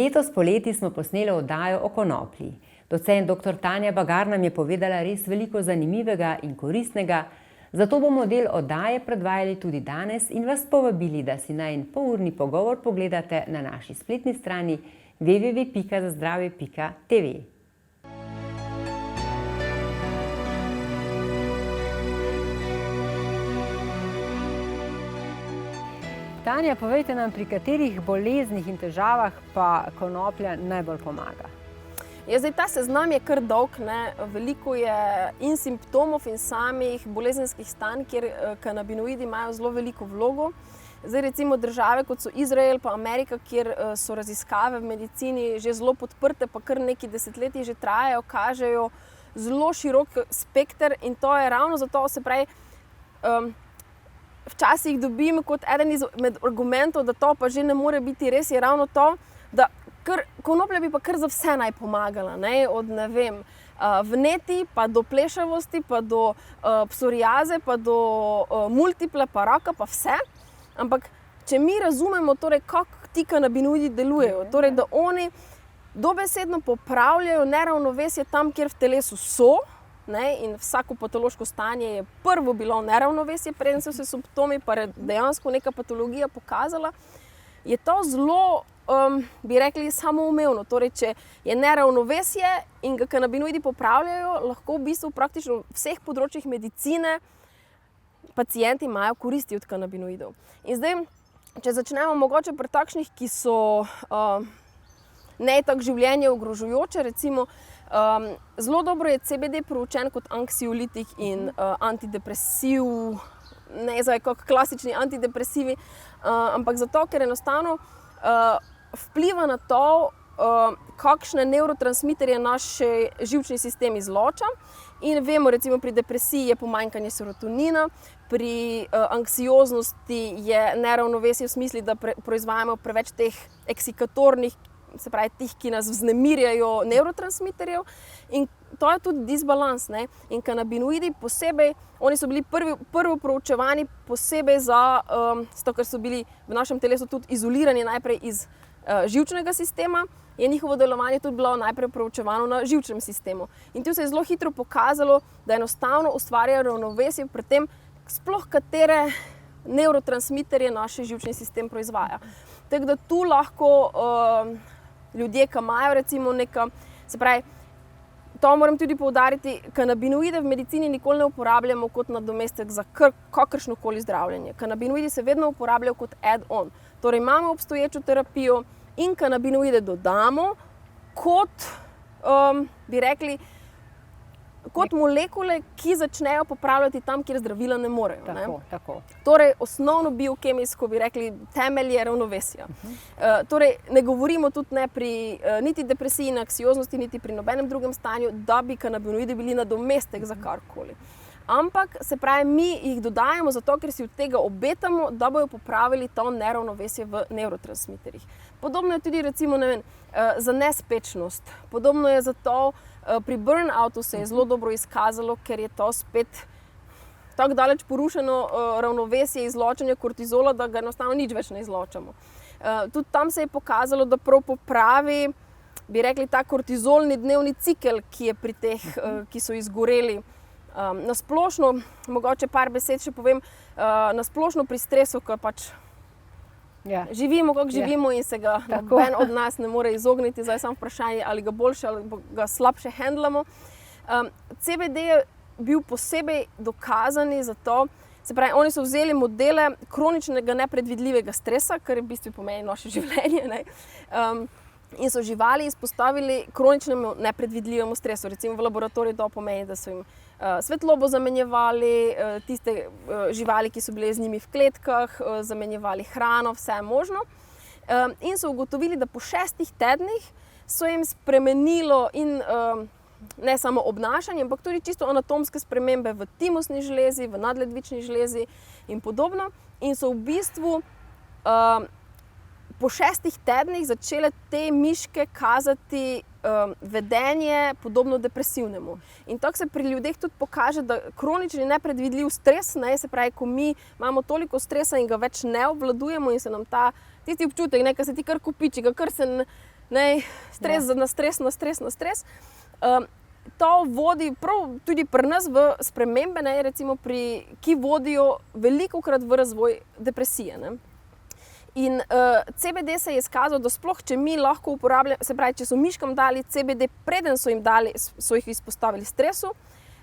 Letos poleti smo posneli oddajo o konoplji. Docent dr. Tanja Bagar nam je povedala res veliko zanimivega in koristnega, zato bomo del oddaje predvajali tudi danes in vas povabili, da si najin polurni pogovor pogledate na naši spletni strani www.zazdravje.tv. Tanja, povejte nam, pri katerih boleznih in težavah pa konoplja najbolj pomaga? Ta seznam je kar dolg, veliko je in simptomov in samih bolezenskih stanj, kjer kanabinoidi imajo zelo veliko vlogo. Recimo države, kot so Izrael pa Amerika, kjer so raziskave v medicini že zelo podprte, pa kar nekaj desetletij že trajajo, kažejo zelo širok spekter in to je ravno zato, se pravi, včasih dobim kot eden izmed argumentov, da to pa že ne more biti res, je ravno to, da konoplja bi pa kar za vse naj pomagala, od vneti pa do plešavosti, pa do psoriaze, pa do multiple, pa raka, pa vse. Ampak če mi razumemo, kako ti kanabinoidi delujejo, da oni dobesedno popravljajo neravnovesje tam, kjer v telesu so, in vsako patološko stanje je prvo bilo neravnovesje, preden so se simptomi pa dejansko neka patologija pokazala, je to zelo, bi rekli, samoumevno. Če je neravnovesje in ga kanabinoidi popravljajo, lahko v bistvu praktično v vseh področjih medicine pacienti imajo koristi od kanabinoidov. In zdaj, če začnemo mogoče pri takšnih, ki so ne tako življenje ogrožujoče, recimo, zelo dobro je CBD proučen kot anksiolitik in antidepresiv, ne zdaj kot klasični antidepresivi, ampak zato, ker enostavno vpliva na to, kakšne nevrotransmiterje naš živčni sistem izloča. In vemo, recimo pri depresiji je pomanjkanje serotonina, pri anksioznosti je neravnovesje v smislu, da proizvajamo preveč teh eksikatornih, se pravi tih, ki nas vznemirjajo neurotransmiterjev, in to je tudi disbalans. In kanabinoidi posebej, oni so bili prvo proučevani posebej zato, ker so bili v našem telesu tudi izolirani najprej iz živčnega sistema, je njihovo delovanje tudi bilo najprej proučevano na živčnem sistemu. In tu se je zelo hitro pokazalo, da enostavno ustvarjajo ravnovesje pri tem, sploh katere neurotransmiterje naš živčni sistem proizvaja. Tako da tu lahko ljudje, ki imajo recimo se pravi, to moram tudi poudariti, kanabinoide v medicini nikoli ne uporabljamo kot nadomestek za kakršnokoli zdravljenje. Kanabinoidi se vedno uporabljajo kot add-on. Torej imamo obstoječo terapijo in kanabinoide dodamo kot, bi rekli, kot molekule, ki začnejo popravljati tam, kjer zdravila ne morejo. Tako. Torej, osnovno biokemijsko, bi rekli, temelj je ravnovesja. Torej, ne govorimo tudi ne pri niti depresiji, anksioznosti, niti pri nobenem drugem stanju, da bi kanabinoidi bili nadomestek za karkoli. Ampak, se pravi, mi jih dodajamo zato, ker si od tega obetamo, da bojo popravili to neravnovesje v nevrotransmiterjih. Podobno je tudi recimo, za nespečnost. Podobno je zato, pri burnoutu se je zelo dobro izkazalo, ker je to spet tako daleč porušeno ravnovesje izločanja kortizola, da ga enostavno nič več ne izločamo. Tudi tam se je pokazalo, da prav popravi, bi rekli, ta kortizolni dnevni cikel, ki je pri teh, ki so izgoreli. Na splošno, mogoče par besed še povem, na splošno pri stresu, ko pač živimo, kako živimo in se ga noben od nas ne more izogniti, zdaj samo vprašanje, ali ga boljše ali ga slabše handlamo. CBD je bil posebej dokazani za to, se pravi, oni so vzeli modele kroničnega nepredvidljivega stresa, kar v bistvu pomeni naše življenje, in so živali izpostavili kroničnemu nepredvidljivemu stresu. Recimo v laboratoriju to pomeni, da so jim svetlobo zamenjevali, tiste živali, ki so bile z njimi v kletkah, zamenjevali hrano, vse možno. In so ugotovili, da po 6 tednih so jim spremenilo in ne samo obnašanje, ampak tudi čisto anatomske spremembe v timusni žlezi, v nadledvični žlezi in podobno. In so v bistvu po 6 tednih začele te miške kazati vedenje podobno depresivnemu. In tako se pri ljudeh tudi pokaže, da kronični nepredvidljiv stres, se pravi, ko mi imamo toliko stresa in ga več ne obvladujemo in se nam tisti občutek, ko se ti kar kopiči, kar se Stres na stres. To vodi prav tudi pri nas v spremembe, recimo ki vodijo velikokrat v razvoj depresije. Ne? In CBD se je izkazal, da sploh, če mi lahko uporabljamo, se pravi, če so miškam dali CBD, preden so jih izpostavili stresu,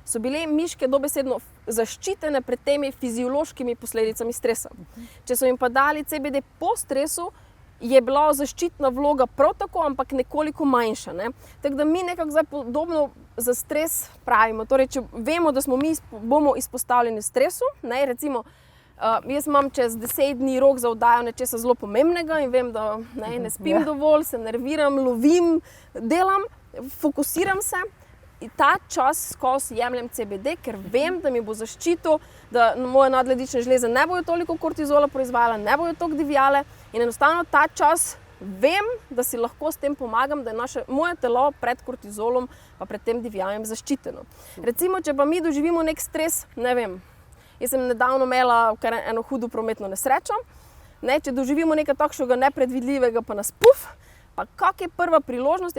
so bile miške dobesedno zaščitene pred temi fiziološkimi posledicami stresa. Če so jim pa dali CBD po stresu, je bila zaščitna vloga prav tako, ampak nekoliko manjša. Ne? Tako da mi nekako zdaj podobno za stres pravimo. Torej, če vemo, da bomo izpostavljeni stresu, recimo, jaz imam čez 10 dni rok za oddajo nečesa zelo pomembnega in vem, da ne spim dovolj, se nerviram, lovim, delam, fokusiram se. In ta čas skozi jemljem CBD, ker vem, da mi bo zaščitil, da moje nadledvične žleze ne bojo toliko kortizola proizvajale, ne bojo toliko divjale. In enostavno ta čas vem, da si lahko s tem pomagam, da je moje telo pred kortizolom pa pred tem divjanjem zaščiteno. Recimo, če pa mi doživimo nek stres, ne vem, jaz sem nedavno imela eno hudo prometno nesrečo, če doživimo nekaj takšnega nepredvidljivega, pa nas pa kak je prva priložnost,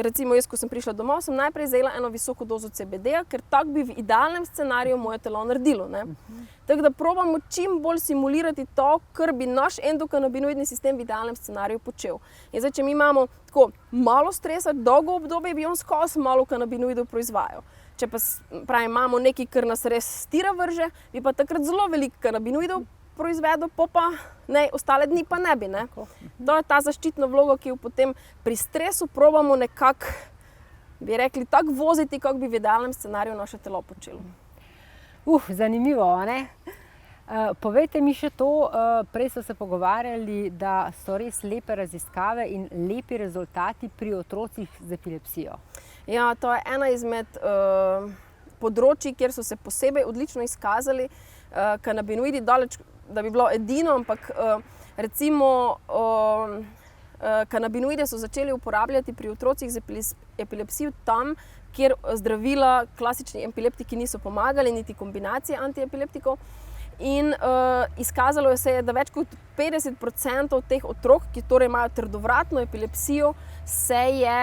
recimo jaz, ko sem prišla domov, sem najprej vzela eno visoko dozo CBD-ja, ker tako bi v idealnem scenariju moje telo naredilo. Tako da probamo čim bolj simulirati to, kar bi naš endokanabinoidni sistem v idealnem scenariju počel. In zdaj, če mi imamo tako malo stresa, dolgo obdobje, bi on skozi malo kanabinoidov proizvajal. Če pa imamo nekaj, kar nas res stira vrže, bi pa takrat zelo veliko kanabinoidov proizvedel, pa ostale dni pa ne bi. Ne? To je ta zaščitna vloga, ki jo potem pri stresu probamo nekako, bi rekli, tako voziti, kako bi v idealnem scenariju naše telo počelo. Zanimivo, ne? Povejte mi še to, prej so se pogovarjali, da so res lepe raziskave in lepi rezultati pri otrocih z epilepsijo. Ja, to je ena izmed področji, kjer so se posebej odlično izkazali kanabinoidi, daleč, da bi bilo edino, ampak recimo kanabinoide so začeli uporabljati pri otrocih z epilepsijo tam, kjer zdravila, klasični epileptiki niso pomagali, niti kombinacije antiepileptikov. In izkazalo se je, da več kot 50% teh otrok, ki torej imajo trdovratno epilepsijo, se je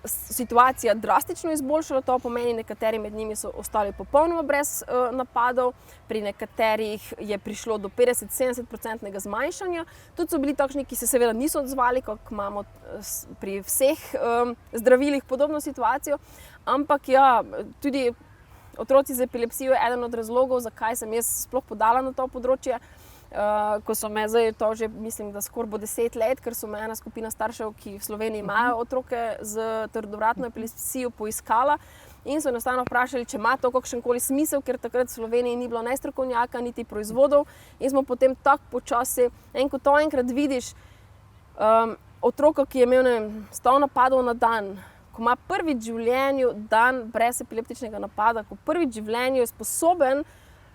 situacija drastično izboljšala. To pomeni, nekateri med njimi so ostali popolnoma brez napadov, pri nekaterih je prišlo do 50-70% zmanjšanja. Tudi so bili takšni, ki se seveda niso odzvali, kot imamo pri vseh zdravilih podobno situacijo, ampak ja, tudi otroci z epilepsijo je eden od razlogov, zakaj sem jaz sploh podala na to področje. Ko so me zdaj, to že mislim, da skoraj bo 10 let, ker so me ena skupina staršev, ki v Sloveniji imajo otroke z trdovratno epilepsijo, poiskala in so enostavno vprašali, če ima to kakšenkoli smisel, ker takrat v Sloveniji ni bilo ne strokovnjaka, niti proizvodov. In smo potem tako počasi, ko to enkrat vidiš, otroka, ki je imel 100 napadov na dan, ko ima prvič v življenju dan brez epileptičnega napada, ko prvič v življenju je sposoben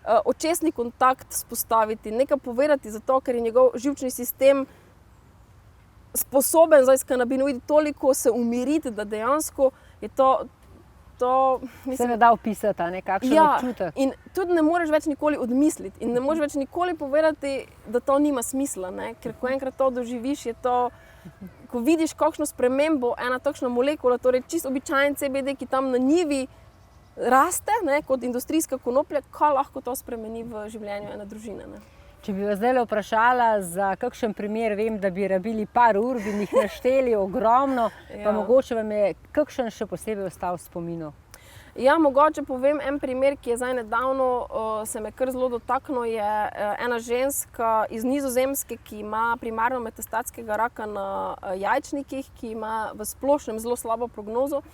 očesni kontakt vzpostaviti, nekaj povedati, zato ker je njegov živčni sistem sposoben z kanabinoidi toliko se umiriti, da dejansko je to mislim, se ne da opisati, nekakšen občutek. In tudi ne moreš več nikoli odmisliti in ne moreš več nikoli povedati, da to nima smisla, ne? Ker ko enkrat to doživiš, je to, ko vidiš kakšno spremembo, ena takšna molekula, torej čisto običajen CBD, ki tam na njivi raste, ne, kot industrijska konoplja, kaj lahko to spremeni v življenju ene družine. Ne? Če bi vas zdaj vprašala za kakšen primer, vem, da bi rabili par ur, bi jih našteli ogromno, pa mogoče vam je kakšen še posebej ostal v spominu? Ja, mogoče povem en primer, ki je zdaj nedavno se me kar zelo dotaknil, je ena ženska iz Nizozemske, ki ima primarno metastatskega raka na jajčnikih, ki ima v splošnem zelo slabo prognozo.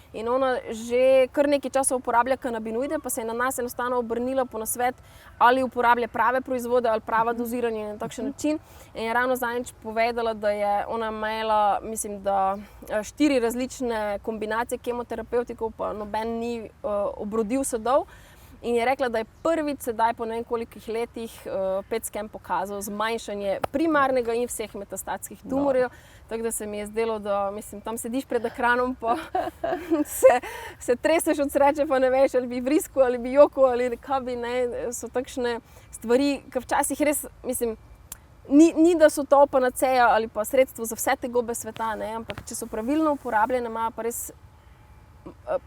In ona že kar nekaj časa uporablja kanabinoide, pa se je na nas enostavno obrnila po nasvet, ali uporablja prave proizvode ali prava doziranja na takšen način. In je ravno zadnjič povedala, da je ona imela, mislim, da 4 različne kombinacije kemoterapevtikov, pa noben ni obrodil sadov. In je rekla, da je prvič sedaj po nekolikih letih PET-scan pokazal zmanjšanje primarnega in vseh metastatskih tumorjev. Tako da se mi je zdelo, da mislim, tam sediš pred ekranom, pa se treseš od sreče, pa ne veš, ali bi vriskal, ali bi jokal, ali kaj bi, ne. So takšne stvari, ki včasih res, mislim, Ni, da so to panaceja ali pa sredstvo za vse tegobe sveta, ne? Ampak če so pravilno uporabljene, imajo pa res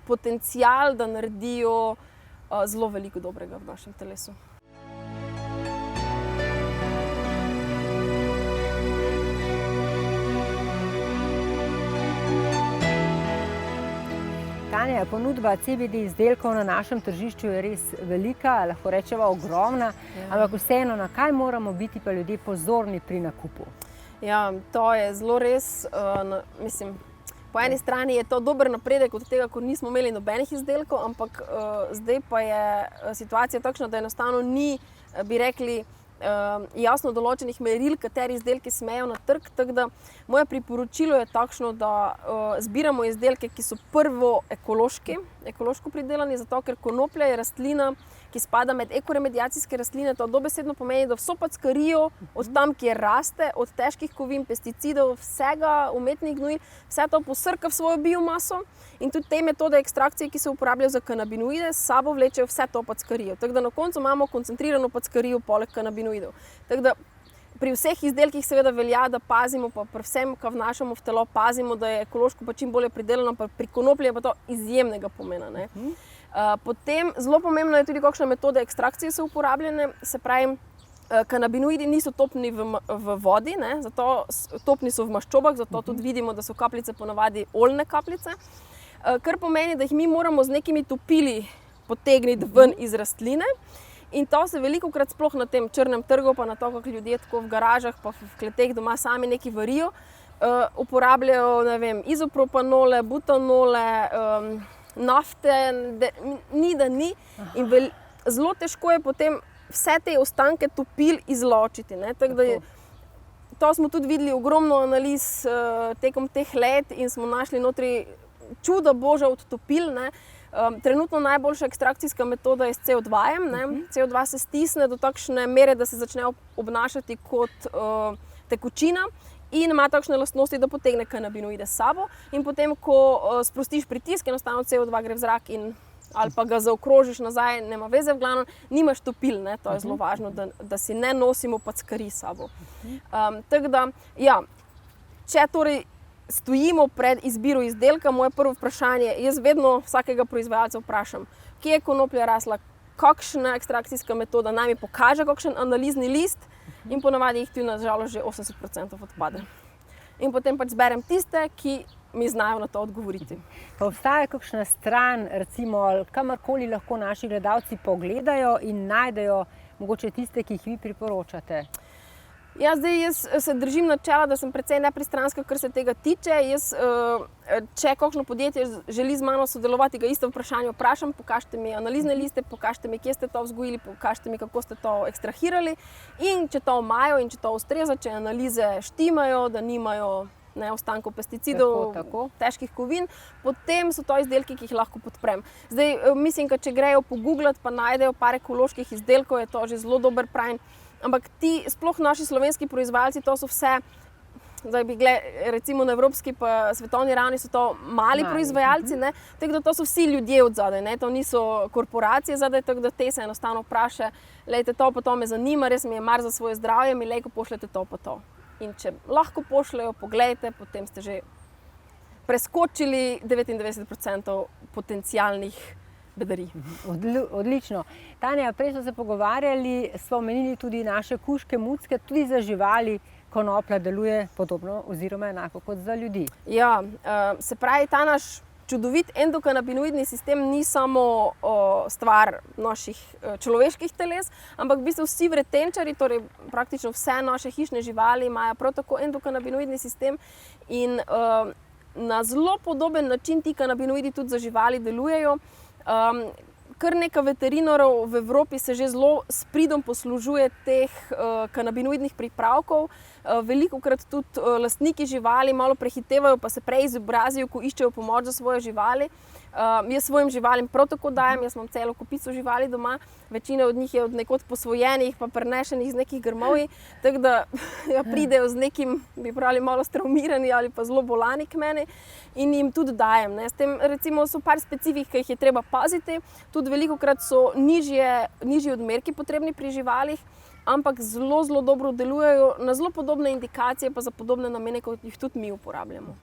potencial, da naredijo zelo veliko dobrega v našem telesu. Tanja, ponudba CBD izdelkov na našem tržišču je res velika, lahko rečemo ogromna, ampak vseeno, na kaj moramo biti pa ljudje pozorni pri nakupu? Ja, to je zelo res, mislim, po eni strani je to dober napredek od tega, ko nismo imeli nobenih izdelkov, ampak zdaj pa je situacija takšna, da enostavno ni, bi rekli, jasno določenih meril, kateri izdelki smejo na trg, tako da moje priporočilo je takšno, da zbiramo izdelke, ki so prvo ekološko pridelani, zato ker konoplja je rastlina, ki spada med ekoremediacijske rastline. To dobesedno pomeni, da vso packarijo od tam, kjer raste, od težkih kovin, pesticidov, vsega, umetnih gnojil, vse to posrka v svojo biomaso in tudi te metode ekstrakcije, ki se uporabljajo za kanabinoide, s sabo vlečejo vse to packarijo. Tako da na koncu imamo koncentrirano packarijo poleg kanabinoidov. Tako da pri vseh izdelkih seveda velja, da pazimo, pa pri vsem, kar vnašamo v telo, pazimo, da je ekološko pa čim bolje pridelano, pa pri konoplji je pa to izjemnega pomena, ne. Potem zelo pomembno je tudi, kakšne metode ekstrakcije so uporabljene, se pravi, kanabinoidi niso topni v vodi, ne, zato topni so v maščobah, zato tudi vidimo, da so kapljice ponavadi oljne kapljice, kar pomeni, da jih mi moramo z nekimi topili potegniti ven iz rastline. In to se velikokrat sploh na tem črnem trgu, pa na to, kako ljudje tako v garažah pa v kleteh doma sami nekaj varijo, uporabljajo, ne vem, izopropanole, butanole, nafte, ni da ni. In zelo težko je potem vse te ostanke topil izločiti, ne. Tako da to smo tudi videli ogromno analiz tekom teh let in smo našli notri čuda božja od topil, ne. Trenutno najboljša ekstrakcijska metoda je s CO2-jem, ne. CO2 se stisne do takšne mere, da se začne obnašati kot tekočina in ima takšne lastnosti, da potegne kanabinoide s sabo. In potem, ko sprostiš pritisk, enostavno CO2 gre v zrak ali pa ga zaokrožiš nazaj, nema veze, v glavnem, nimaš topil, ne. To je zelo važno, da si ne nosimo packarij s sabo. Tako da, ja, če torej stojimo pred izbiro izdelka, moje prvo vprašanje, jaz vedno vsakega proizvajalca vprašam, kje je konoplja rasla, kakšna ekstrakcijska metoda, naj mi pokaže kakšen analizni list in ponavadi jih tudi na žalost že 80% odpade. In potem pač zberem tiste, ki mi znajo na to odgovoriti. Pa obstaja kakšna stran, recimo, kamorkoli lahko naši gledalci pogledajo in najdejo mogoče tiste, ki jih vi priporočate? Ja, zdaj jaz se držim načela, da sem precej nepristranska, kar se tega tiče. Jaz, če kakšno podjetje želi z mano sodelovati, ga isto vprašanje vprašam, pokažite mi analizne liste, pokažite mi, kje ste to vzgojili, pokažite mi, kako ste to ekstrahirali. In če to imajo in če to ustreza, če analize štimajo, da nimajo ostankov pesticidov, težkih kovin, potem so to izdelki, ki jih lahko podprem. Zdaj, mislim, da če grejo pogooglati, pa najdejo par ekoloških izdelkov, je to že zelo dober prajn. Ampak ti, sploh naši slovenski proizvajalci, to so vse, zdaj bi recimo na evropski pa svetovni ravni so to mali proizvajalci, ne, tako da to so vsi ljudje od zadaj, ne, to niso korporacije zadaj, tako da te se enostavno vpraša, lejte, to pa to me zanima, res mi je mar za svoje zdravje, mi lejko pošljete to pa to. In če lahko pošljajo, poglejte, potem ste že preskočili 99% potencialnih bedarij. Odlično. Tanja, prej smo se pogovarjali, smo omenili tudi naše kužke, mucke, tudi za živali konoplja deluje podobno oziroma enako kot za ljudi. Ja, se pravi, ta naš čudovit endokanabinoidni sistem ni samo stvar naših človeških teles, ampak v bistvu vsi vretenčari, torej praktično vse naše hišne živali imajo prav tako endokanabinoidni sistem in na zelo podoben način ti kanabinoidi tudi za živali delujejo. Kar nekaj veterinarjev v Evropi se že zelo s pridom poslužuje teh kanabinoidnih pripravkov. Velikokrat tudi lastniki živali malo prehitevajo, pa se prej izobrazijo, ko iščejo pomoč za svoje živali. Jaz svojim živalim prav tako dajem, jaz imam celo kupico živali doma, večina od njih je od nekod posvojenih, pa prenešenih z nekih grmovij, tako da pridejo z nekim, bi pravili, malo straumirani ali pa zelo bolani k meni in jim tudi dajem. S tem recimo so par specifik, ki jih je treba paziti, tudi velikokrat so nižji odmerki potrebni pri živalih, ampak zelo, zelo dobro delujejo na zelo podobne indikacije, pa za podobne namene, kot jih tudi mi uporabljamo.